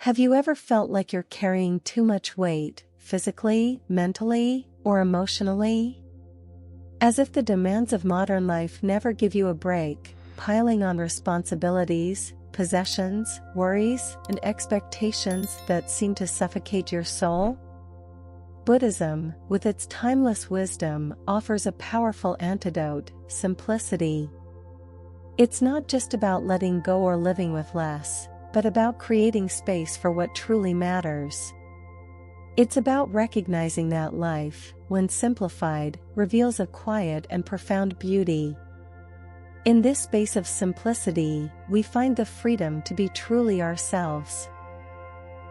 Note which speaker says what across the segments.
Speaker 1: Have you ever felt like you're carrying too much weight, physically, mentally, or emotionally? As if the demands of modern life never give you a break, piling on responsibilities, possessions, worries, and expectations that seem to suffocate your soul? Buddhism, with its timeless wisdom, offers a powerful antidote: simplicity. It's not just about letting go or living with less, but about creating space for what truly matters. It's about recognizing that life, when simplified, reveals a quiet and profound beauty. In this space of simplicity, we find the freedom to be truly ourselves.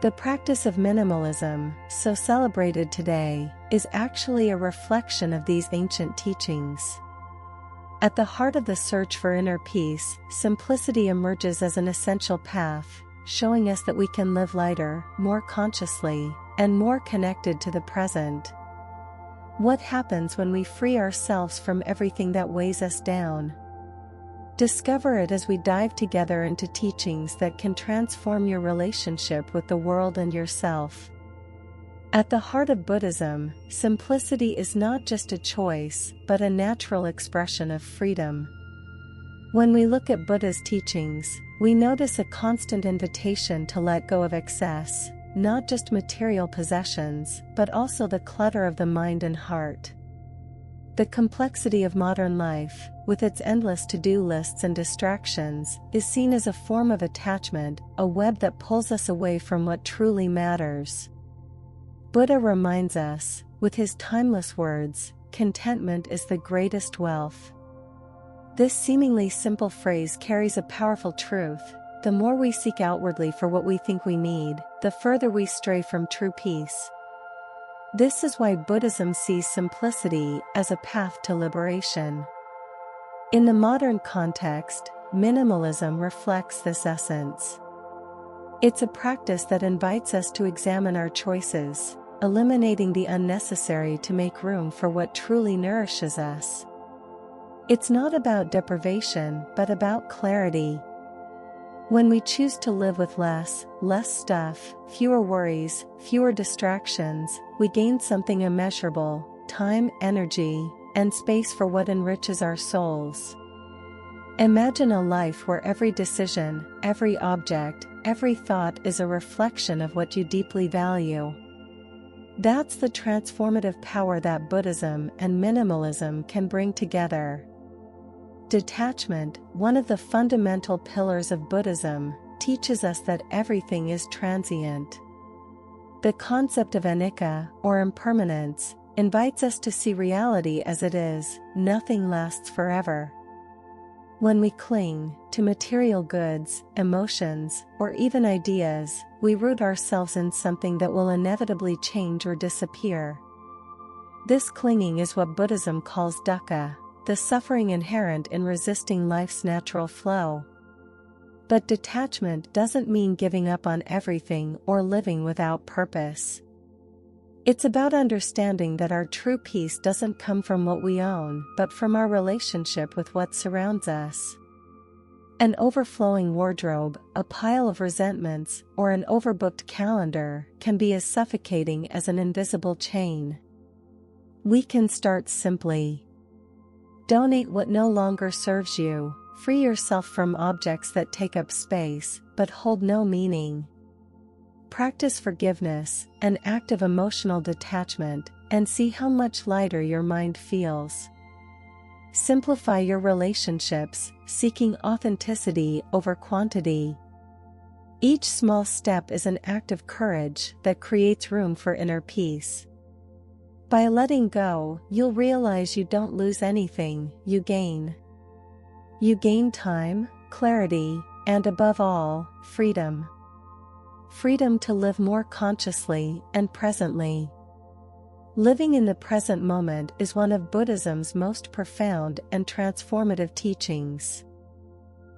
Speaker 1: The practice of minimalism, so celebrated today, is actually a reflection of these ancient teachings. At the heart of the search for inner peace, simplicity emerges as an essential path, showing us that we can live lighter, more consciously, and more connected to the present. What happens when we free ourselves from everything that weighs us down? Discover it as we dive together into teachings that can transform your relationship with the world and yourself. At the heart of Buddhism, simplicity is not just a choice, but a natural expression of freedom. When we look at Buddha's teachings, we notice a constant invitation to let go of excess, not just material possessions, but also the clutter of the mind and heart. The complexity of modern life, with its endless to-do lists and distractions, is seen as a form of attachment, a web that pulls us away from what truly matters. Buddha reminds us, with his timeless words, "Contentment is the greatest wealth." This seemingly simple phrase carries a powerful truth: the more we seek outwardly for what we think we need, the further we stray from true peace. This is why Buddhism sees simplicity as a path to liberation. In the modern context, minimalism reflects this essence. It's a practice that invites us to examine our choices, eliminating the unnecessary to make room for what truly nourishes us. It's not about deprivation, but about clarity. When we choose to live with less stuff, fewer worries, fewer distractions, we gain something immeasurable: time, energy, and space for what enriches our souls. Imagine a life where every decision, every object, every thought is a reflection of what you deeply value. That's the transformative power that Buddhism and minimalism can bring together. Detachment, one of the fundamental pillars of Buddhism, teaches us that everything is transient. The concept of anicca, or impermanence, invites us to see reality as it is: nothing lasts forever. When we cling to material goods, emotions, or even ideas, we root ourselves in something that will inevitably change or disappear. This clinging is what Buddhism calls dukkha, the suffering inherent in resisting life's natural flow. But detachment doesn't mean giving up on everything or living without purpose. It's about understanding that our true peace doesn't come from what we own, but from our relationship with what surrounds us. An overflowing wardrobe, a pile of resentments, or an overbooked calendar can be as suffocating as an invisible chain. We can start simply. Donate what no longer serves you. Free yourself from objects that take up space, but hold no meaning. Practice forgiveness, an act of emotional detachment, and see how much lighter your mind feels. Simplify your relationships, seeking authenticity over quantity. Each small step is an act of courage that creates room for inner peace. By letting go, you'll realize you don't lose anything, you gain. You gain time, clarity, and above all, freedom. Freedom to live more consciously and presently. Living in the present moment is one of Buddhism's most profound and transformative teachings.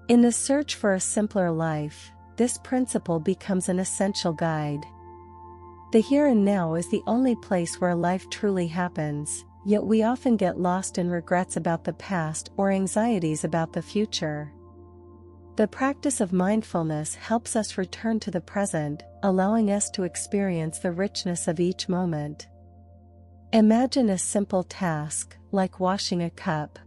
Speaker 1: In the search for a simpler life, this principle becomes an essential guide. The here and now is the only place where life truly happens, yet we often get lost in regrets about the past or anxieties about the future. The practice of mindfulness helps us return to the present, allowing us to experience the richness of each moment. Imagine a simple task, like washing a cup.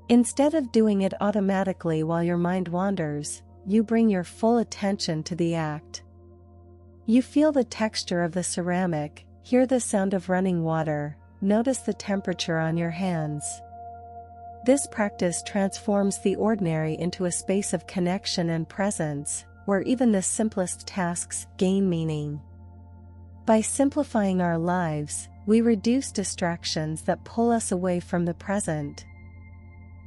Speaker 1: Instead of doing it automatically while your mind wanders, you bring your full attention to the act. You feel the texture of the ceramic, hear the sound of running water, notice the temperature on your hands. This practice transforms the ordinary into a space of connection and presence, where even the simplest tasks gain meaning. By simplifying our lives, we reduce distractions that pull us away from the present.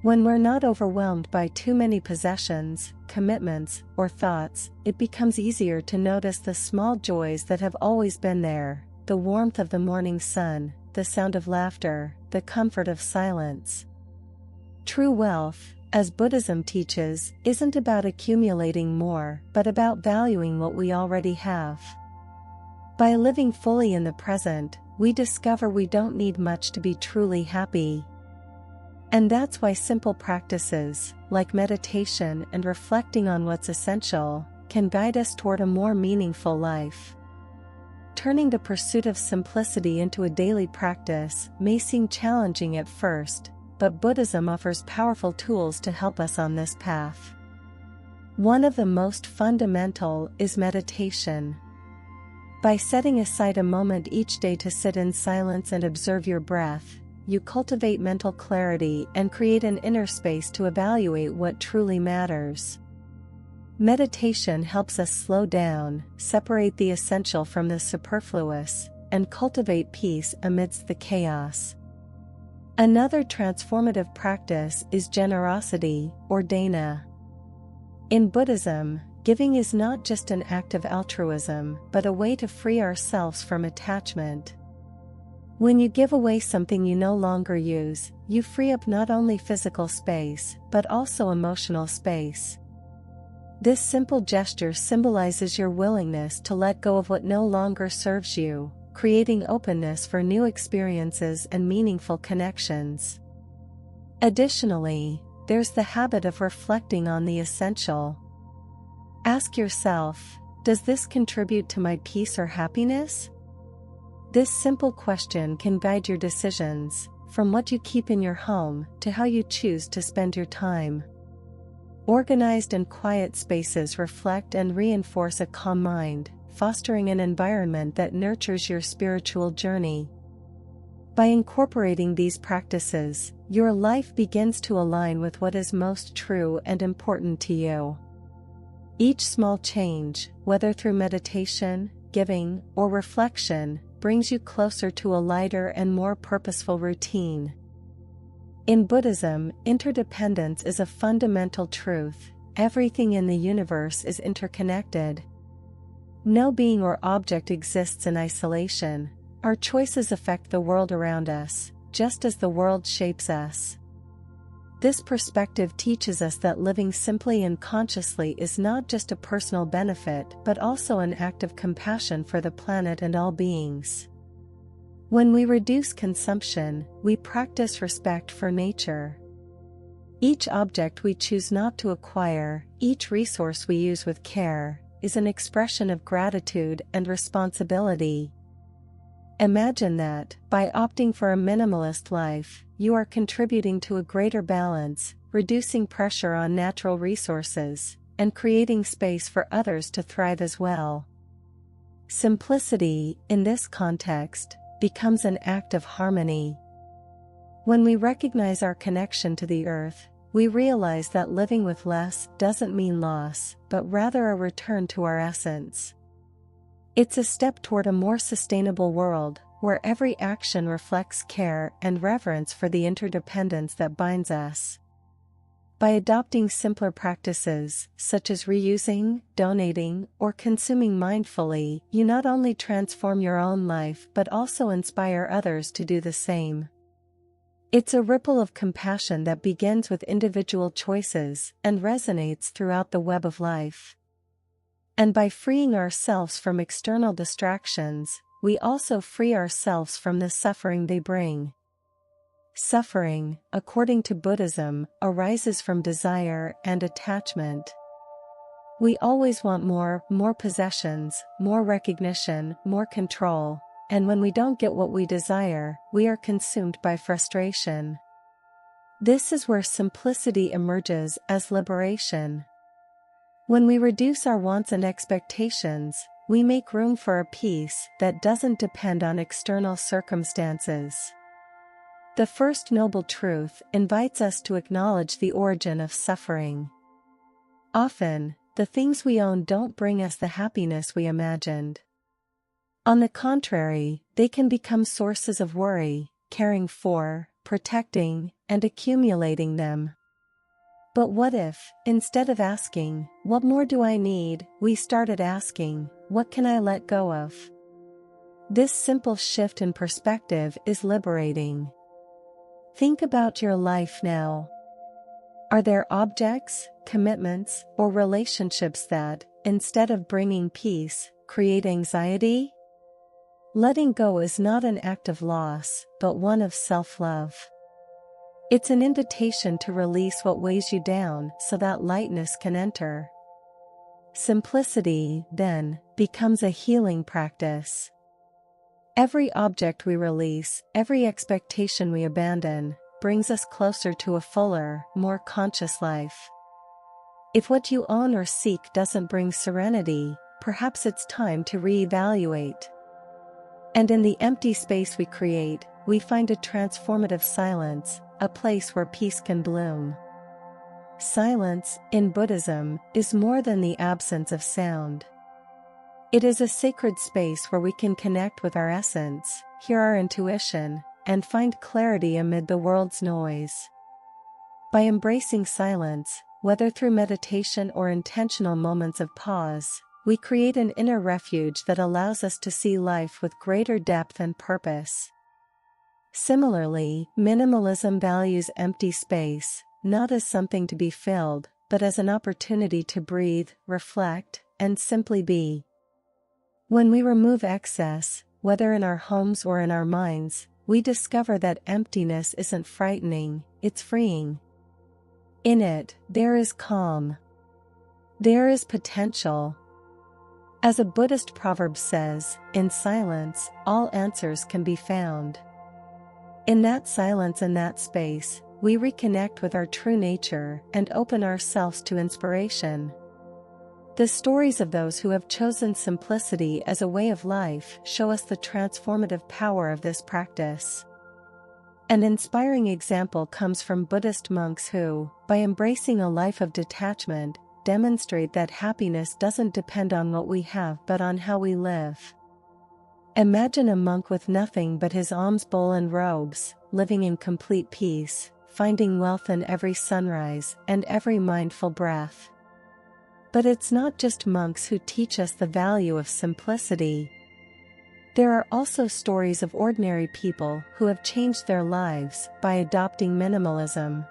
Speaker 1: When we're not overwhelmed by too many possessions, commitments, or thoughts, it becomes easier to notice the small joys that have always been there: the warmth of the morning sun, the sound of laughter, the comfort of silence. True wealth, as Buddhism teaches, isn't about accumulating more, but about valuing what we already have. By living fully in the present, we discover we don't need much to be truly happy. And that's why simple practices, like meditation and reflecting on what's essential, can guide us toward a more meaningful life. Turning the pursuit of simplicity into a daily practice may seem challenging at first, but Buddhism offers powerful tools to help us on this path. One of the most fundamental is meditation. By setting aside a moment each day to sit in silence and observe your breath, you cultivate mental clarity and create an inner space to evaluate what truly matters. Meditation helps us slow down, separate the essential from the superfluous, and cultivate peace amidst the chaos. Another transformative practice is generosity, or dana. In Buddhism, giving is not just an act of altruism, but a way to free ourselves from attachment. When you give away something you no longer use, you free up not only physical space, but also emotional space. This simple gesture symbolizes your willingness to let go of what no longer serves you, creating openness for new experiences and meaningful connections. Additionally, there's the habit of reflecting on the essential. Ask yourself, does this contribute to my peace or happiness? This simple question can guide your decisions, from what you keep in your home to how you choose to spend your time. Organized and quiet spaces reflect and reinforce a calm mind, fostering an environment that nurtures your spiritual journey. By incorporating these practices, your life begins to align with what is most true and important to you. Each small change, whether through meditation, giving, or reflection, brings you closer to a lighter and more purposeful routine. In Buddhism, interdependence is a fundamental truth. Everything in the universe is interconnected. No being or object exists in isolation. Our choices affect the world around us, just as the world shapes us. This perspective teaches us that living simply and consciously is not just a personal benefit but also an act of compassion for the planet and all beings. When we reduce consumption, we practice respect for nature. Each object we choose not to acquire, each resource we use with care, is an expression of gratitude and responsibility. Imagine that, by opting for a minimalist life, you are contributing to a greater balance, reducing pressure on natural resources, and creating space for others to thrive as well. Simplicity, in this context, becomes an act of harmony. When we recognize our connection to the earth, we realize that living with less doesn't mean loss, but rather a return to our essence. It's a step toward a more sustainable world, where every action reflects care and reverence for the interdependence that binds us. By adopting simpler practices, such as reusing, donating, or consuming mindfully, you not only transform your own life but also inspire others to do the same. It's a ripple of compassion that begins with individual choices and resonates throughout the web of life. And by freeing ourselves from external distractions, we also free ourselves from the suffering they bring. Suffering, according to Buddhism, arises from desire and attachment. We always want more possessions, more recognition, more control, and when we don't get what we desire, we are consumed by frustration. This is where simplicity emerges as liberation. When we reduce our wants and expectations, we make room for a peace that doesn't depend on external circumstances. The first noble truth invites us to acknowledge the origin of suffering. Often, the things we own don't bring us the happiness we imagined. On the contrary, they can become sources of worry, caring for, protecting, and accumulating them. But what if, instead of asking, "What more do I need?" we started asking, "What can I let go of?" This simple shift in perspective is liberating. Think about your life now. Are there objects, commitments, or relationships that, instead of bringing peace, create anxiety? Letting go is not an act of loss, but one of self-love. It's an invitation to release what weighs you down so that lightness can enter. Simplicity, then, becomes a healing practice. Every object we release, every expectation we abandon, brings us closer to a fuller, more conscious life. If what you own or seek doesn't bring serenity, perhaps it's time to reevaluate. And in the empty space we create, we find a transformative silence, a place where peace can bloom. Silence, in Buddhism, is more than the absence of sound. It is a sacred space where we can connect with our essence, hear our intuition, and find clarity amid the world's noise. By embracing silence, whether through meditation or intentional moments of pause, we create an inner refuge that allows us to see life with greater depth and purpose. Similarly, minimalism values empty space, not as something to be filled, but as an opportunity to breathe, reflect, and simply be. When we remove excess, whether in our homes or in our minds, we discover that emptiness isn't frightening, it's freeing. In it, there is calm. There is potential. As a Buddhist proverb says, in silence, all answers can be found. In that silence and that space, we reconnect with our true nature and open ourselves to inspiration. The stories of those who have chosen simplicity as a way of life show us the transformative power of this practice. An inspiring example comes from Buddhist monks who, by embracing a life of detachment, demonstrate that happiness doesn't depend on what we have but on how we live. Imagine a monk with nothing but his alms bowl and robes, living in complete peace, finding wealth in every sunrise and every mindful breath. But it's not just monks who teach us the value of simplicity. There are also stories of ordinary people who have changed their lives by adopting minimalism.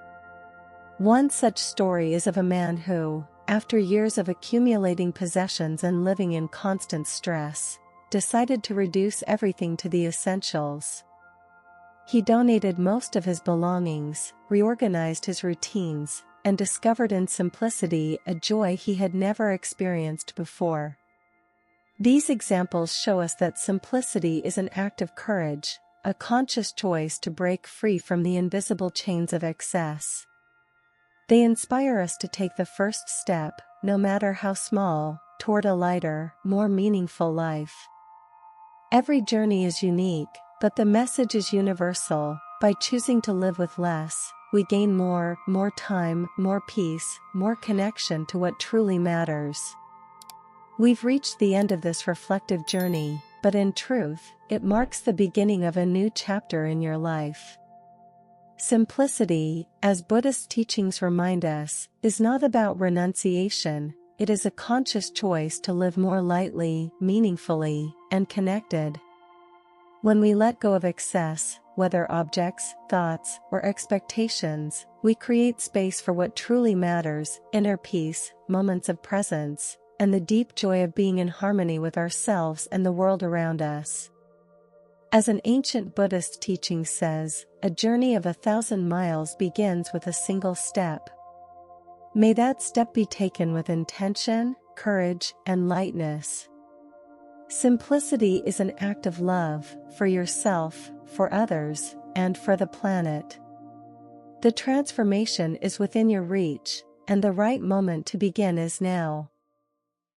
Speaker 1: One such story is of a man who, after years of accumulating possessions and living in constant stress, decided to reduce everything to the essentials. He donated most of his belongings, reorganized his routines, and discovered in simplicity a joy he had never experienced before. These examples show us that simplicity is an act of courage, a conscious choice to break free from the invisible chains of excess. They inspire us to take the first step, no matter how small, toward a lighter, more meaningful life. Every journey is unique, but the message is universal. By choosing to live with less, we gain more time, more peace, more connection to what truly matters. We've reached the end of this reflective journey, but in truth, it marks the beginning of a new chapter in your life. Simplicity, as Buddhist teachings remind us, is not about renunciation, it is a conscious choice to live more lightly, meaningfully, and connected. When we let go of excess, whether objects, thoughts, or expectations, we create space for what truly matters, inner peace, moments of presence, and the deep joy of being in harmony with ourselves and the world around us. As an ancient Buddhist teaching says, a journey of 1,000 miles begins with a single step. May that step be taken with intention, courage, and lightness. Simplicity is an act of love, for yourself, for others, and for the planet. The transformation is within your reach, and the right moment to begin is now.